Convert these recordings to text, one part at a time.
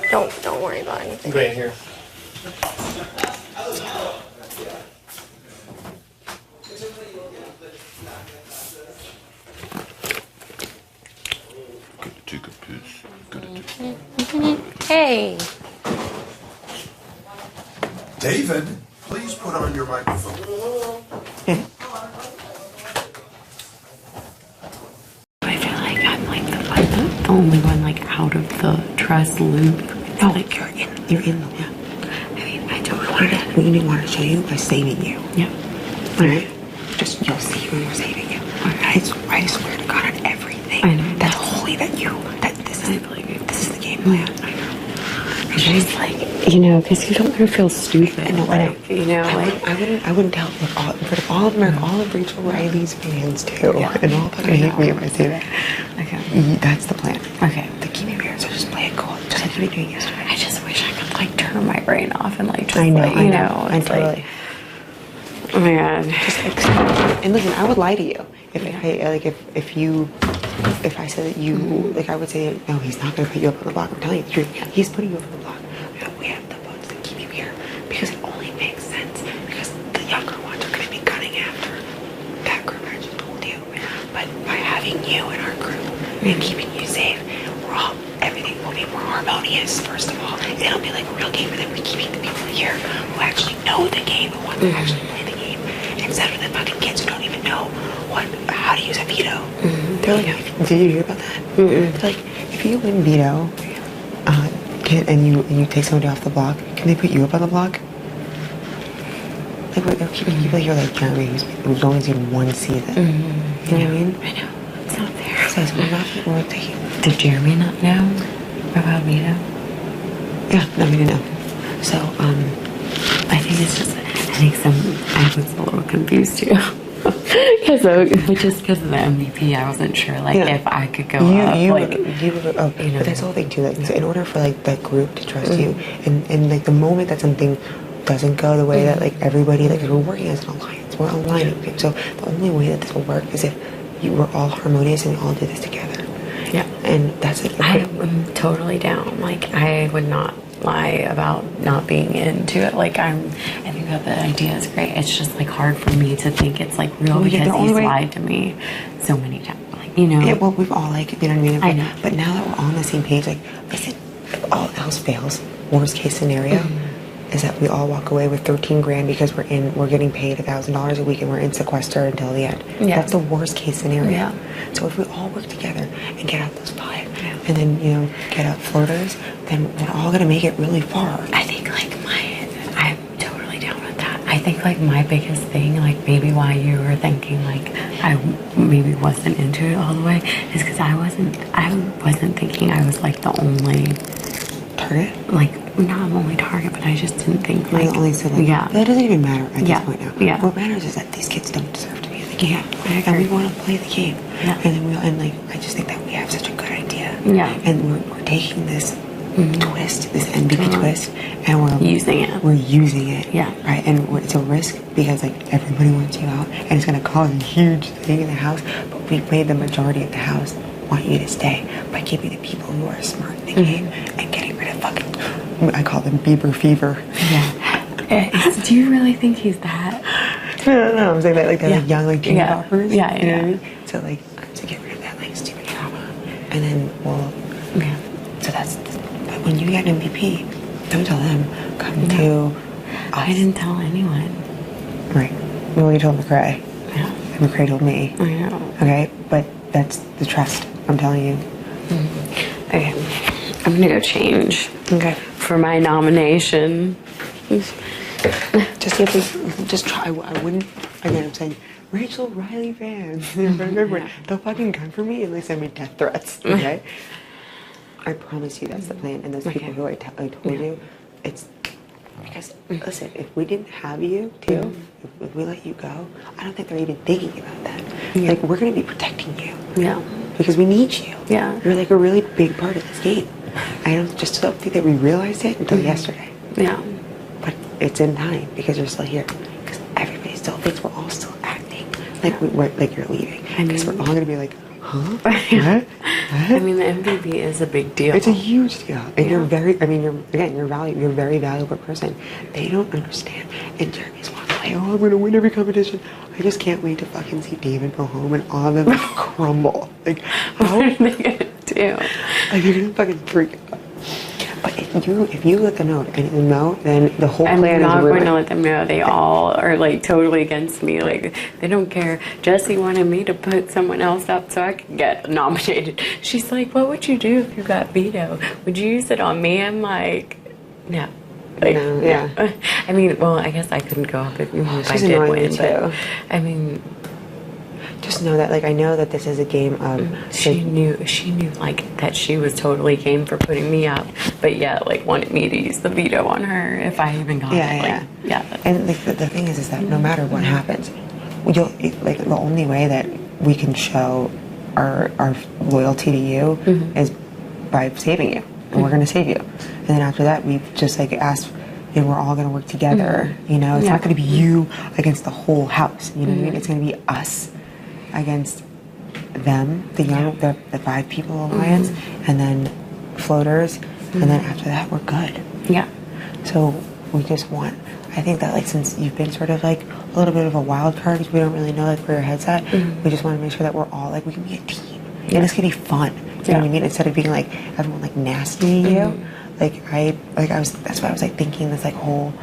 Don't worry about anything. Right here. Take a piss. Hey. David, please put on your microphone. I feel like I'm like the only one like out of the trust loop. No, like you're in the loop. I mean, I don't want to. We didn't want to show you by saving you. Yeah. Alright? Just you'll see when we're saving you. I swear to God on everything. I know. That's holy that this is the game plan. I know. It's just like, you know, because you don't want to feel stupid. I know, like, you know, I wouldn't tell all of Rachel Riley's fans too. Yeah. And all fucking hate me if I say that. Okay. That's the plan. Okay. The keep me here, so just play it cool. Just like you were doing yesterday. I just wish I could like turn my brain off and like just I know, like, you know, it's like, oh my God. Just like, and listen, I would lie to you if I said that you like I would say no, he's not going to put you up on the block. I'm telling you the truth. He's putting you up on the block. We have the votes that keep you here because it only makes sense because the younger ones are going to be gunning after that group. I just told you, but by having you in our group and keeping you safe, everything will be more harmonious. First of all, it'll be like a real game, and then we're keeping the people here who actually know the game and want to actually play the game instead of the fucking kids who don't even know how to use a veto. They're like, did you hear about that? They're like, if you win veto, and you take somebody off the block, can they put you up on the block? Like, they'll keep people here like Jeremy, who's only seen one season. You know what I mean? I know. It's not fair. So we're taking. Did Jeremy not know about veto? Yeah, no, we didn't know. So, I think it's just, I was a little confused too. Just because of the MVP, I wasn't sure like if I could go up. But that's the whole thing too. Like, so in order for like that group to trust you, and like the moment that something doesn't go the way that like everybody like 'cause we're working as an alliance, we're aligning. Okay? So the only way that this will work is if we're all harmonious and we all do this together. Yeah, and that's like I'm totally down. Like I would not lie about not being into it. Like I think that the idea is great. It's just like hard for me to think it's like real because he's lied to me so many times. Like, you know. Yeah, well, we've all like, you know what I mean? I know. But now that we're all on the same page, like, listen, if all else fails, worst case scenario is that we all walk away with 13 grand because we're getting paid $1,000 a week and we're in sequester until the end. Yeah. That's the worst case scenario. Yeah. So if we all work together and get out those 5 and then, you know, get out floaters, then we're all going to make it really far. I think like I'm totally down with that. I think like my biggest thing, like maybe why you were thinking like I maybe wasn't into it all the way is because I wasn't thinking I was like the only target. Like not only target, but I just didn't think like only civilian. Yeah, that doesn't even matter at this point now. Yeah, what matters is that these kids don't deserve to be in the game, and we want to play the game. Yeah, and like I just think that we have such a good idea. Yeah, and we're taking this twist, this MVP twist, and we're using it. We're using it. Yeah, right. And it's a risk because like everybody wants you out, and it's going to cause a huge thing in the house. But we've made the majority of the house want you to stay by keeping the people who are smart in the game and getting rid of fucking, I call them Bieber fever. Yeah. Do you really think he's that? No, I'm saying that like they're like young, like genie poppers. Yeah, you know what I mean? So like to get rid of that like stupid drama, and then so that's. But when you get an MVP, don't tell them. Come to. I didn't tell anyone. Right. Well, you told McCrae. Yeah. McCrae told me. I know. Okay, but that's the trust. I'm telling you. Okay, I'm gonna go change. Okay. For my nomination. Just try. I wouldn't. Again, I'm saying Rachel Riley fans. They'll fucking come for me and they send me death threats. Okay. I promise you that's the plan. And those people who I told you, it's because listen, if we didn't have you too, if we let you go, I don't think they're even thinking about that. Like we're gonna be protecting you. Yeah. Because we need you. Yeah. You're like a really big part of this game. I don't think that we realized it until yesterday. Yeah. But it's in time because you're still here. Because everybody still thinks we're all still acting like we're like you're leaving. Because we're all gonna be like, huh? What? I mean, the MVP is a big deal. It's a huge deal. And you're very, I mean, you're a very valuable person. They don't understand. And Jeremy's walking like, oh, I'm going to win every competition. I just can't wait to fucking see David go home and all of them crumble. Like, What are they gonna do? like, you're going to fucking freak out. But if you let them know and you know, then the whole I'm plan not is going ruined. to let them know. They all are like totally against me. Like, they don't care. Jessie wanted me to put someone else up so I could get nominated. She's like, what would you do if you got veto? Would you use it on me? I'm like, no. Like, No, yeah. I mean, well, I guess I couldn't go up if I She's did annoying win. me But, too. I mean, Just know that, like, I know that this is a game of... she knew like that she was totally game for putting me up, but yet like wanted me to use the veto on her if I even got Yeah, it. yeah. Like, yeah. And like the thing is that no matter what happens, like the only way that we can show our loyalty to you is by saving you, and we're gonna save you. And then after that, we just like asked, and we're all gonna work together. You know, it's not gonna be you against the whole house. You know what I mean? It's gonna be us against them, the 5 people alliance, and then floaters, and then after that, we're good. Yeah. So we just want, I think that like since you've been sort of like a little bit of a wild card because we don't really know like where your head's at, we just want to make sure that we're all like, we can be a team. And it's gonna be fun. You know what I mean? Instead of being like everyone like nasty to you. That's why I was like thinking this like whole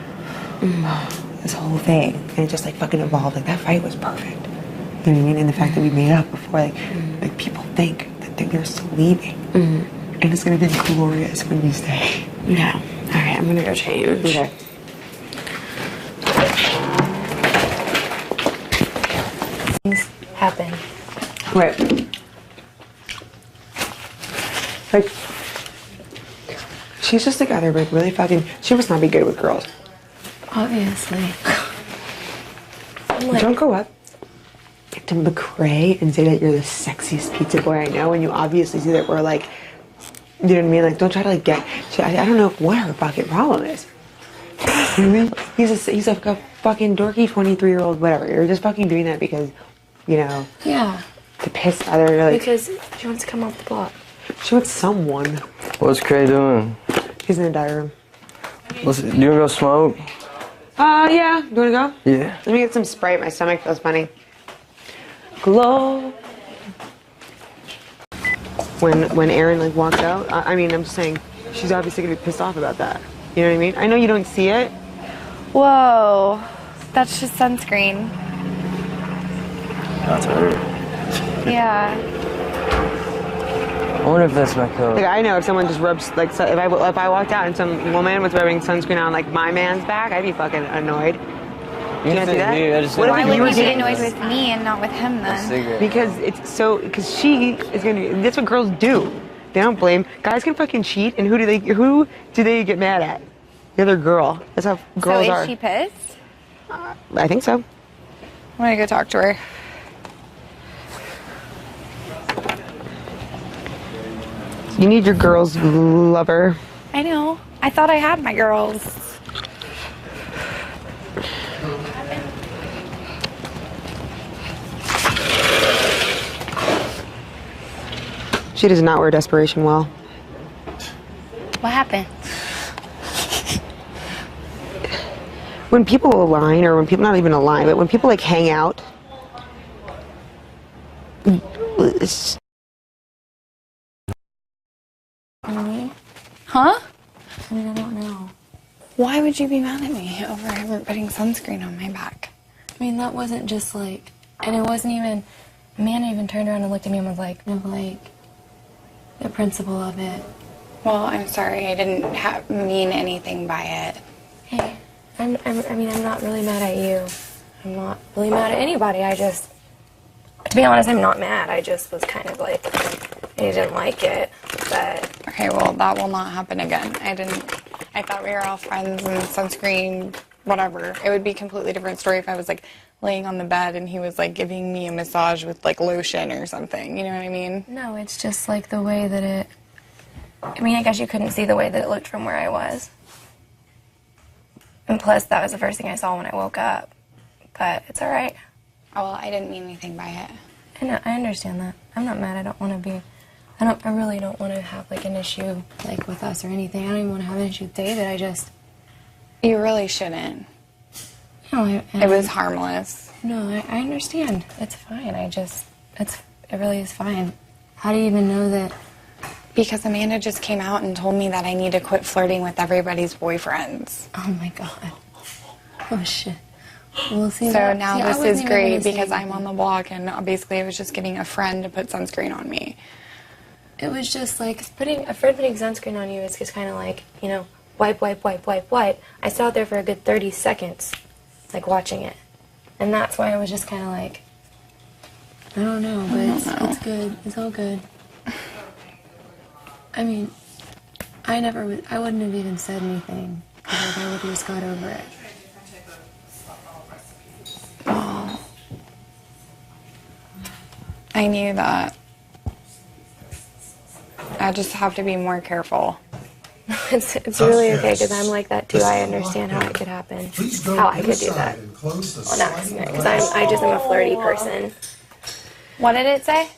this whole thing. And it just like fucking evolved. Like that fight was perfect. You know what I mean? And the fact that we made up before like people think that we're still leaving. And it's gonna be glorious when we stay. Yeah. All right, I'm gonna go change. Okay. Things happen. Right. Like, she's just like either like really fucking, she must not be good with girls. Obviously. Don't go up to McRae and say that you're the sexiest pizza boy I know when you obviously see that we're like, you know what I mean? Like, don't try to like get, I don't know what her fucking problem is. You know what I mean? He's like a fucking dorky 23-year-old whatever. You're just fucking doing that because, you know, Yeah. to piss other like, Because she wants to come off the block. she wants someone. What's Cray doing? He's in the diary room. Do you wanna go smoke? Yeah. You wanna go? Yeah. Let me get some Sprite. My stomach feels funny. Glow. When Erin like walked out, I mean, I'm just saying, she's obviously gonna be pissed off about that. You know what I mean? I know you don't see it. Whoa, that's just sunscreen. That's her. Yeah. I wonder if that's my coat. Like I know if someone just rubs like if I walked out and some woman was rubbing sunscreen on like my man's back, I'd be fucking annoyed. You can't see that? Dude, I just What if Why you would were you be getting- annoyed with me and not with him then? cigarette. Because she is gonna. That's what girls do. They don't blame. Guys can fucking cheat, and who do they get mad at? The other girl. That's how girls so are. is she pissed? I think so. I'm gonna go talk to her. You need your girls lover. I know. I thought I had my girls. She does not wear desperation well. What happened? When people align, or when people not even align, but when people like hang out, it's, Huh? I mean, I don't know. Why would you be mad at me over him putting sunscreen on my back? I mean, that wasn't just like, and it wasn't even, Amanda even turned around and looked at me and was like, no, like, the principle of it. Well, I'm sorry. I didn't mean anything by it. Hey, I mean, I'm not really mad at you. I'm not really mad at anybody. I just, to be honest, I'm not mad. I just was kind of like, I didn't like it, but. Okay, well, that will not happen again. I thought we were all friends and sunscreen, whatever. It would be a completely different story if I was like laying on the bed and he was like giving me a massage with like lotion or something. You know what I mean? No, it's just like the way that it, I mean, I guess you couldn't see the way that it looked from where I was. And plus, that was the first thing I saw when I woke up. But it's all right. Oh, well, I didn't mean anything by it. I know, I understand that. I'm not mad. I don't I really don't want to have like an issue like with us or anything. I don't even want to have an issue with David. You really shouldn't. No, It was harmless. No, I understand. It's fine. It really is fine. How do you even know that? Because Amanda just came out and told me that I need to quit flirting with everybody's boyfriends. Oh my God. Oh shit. Well, see. So that, now see, I this wasn't is even great gonna say because I'm anything. on the block, and basically I was just getting a friend to put sunscreen on me. It was just like putting sunscreen on you is just kind of like, you know, wipe. I sat out there for a good 30 seconds, like watching it, and that's why I was just kind of like, I don't know, but it's good. It's all good. I mean, I wouldn't have even said anything. Like, I would have just got over it. Well, I knew that. I just have to be more careful. It's really okay because I'm like that too. I understand how it could happen, Please go how I could do inside that and close the on sliding accident because glass I just am a flirty person. What did it say?